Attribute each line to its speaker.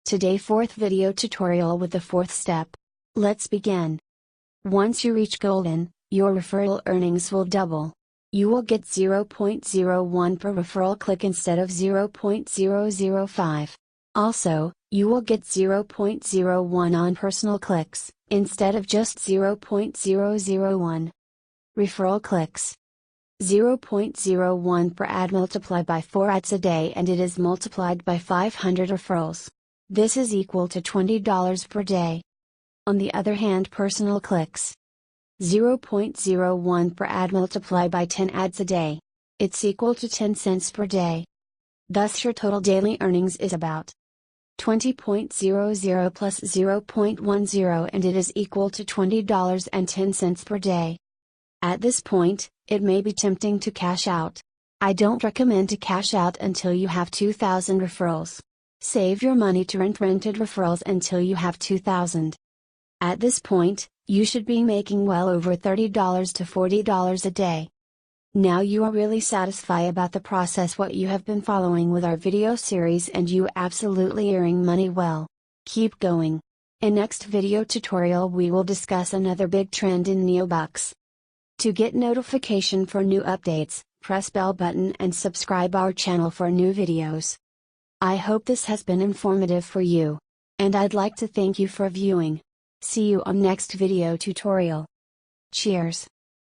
Speaker 1: Today fourth video tutorial with the fourth step. Let's begin. Once you reach golden, your referral earnings will double. You will get 0.01 per referral click instead of 0.005. Also, you will get 0.01 on personal clicks, instead of just 0.001. Referral clicks. 0.01 per ad multiplied by 4 ads a day, and it is multiplied by 500 referrals. This is equal to $20 per day. On the other hand, personal clicks. 0.01 per ad multiplied by 10 ads a day. It's equal to 10 cents per day. Thus your total daily earnings is about 20.00 plus 0.10, and it is equal to $20.10 per day. At this point, it may be tempting to cash out. I don't recommend to cash out until you have 2,000 referrals. Save your money to rent rented referrals until you have 2,000. At this point, you should be making well over $30 to $40 a day. Now you are really satisfied about the process what you have been following with our video series, and you absolutely earning money well. Keep going. In next video tutorial we will discuss another big trend in Neobux. To get notification for new updates, press bell button and subscribe our channel for new videos. I hope this has been informative for you. And I'd like to thank you for viewing. See you on next video tutorial. Cheers.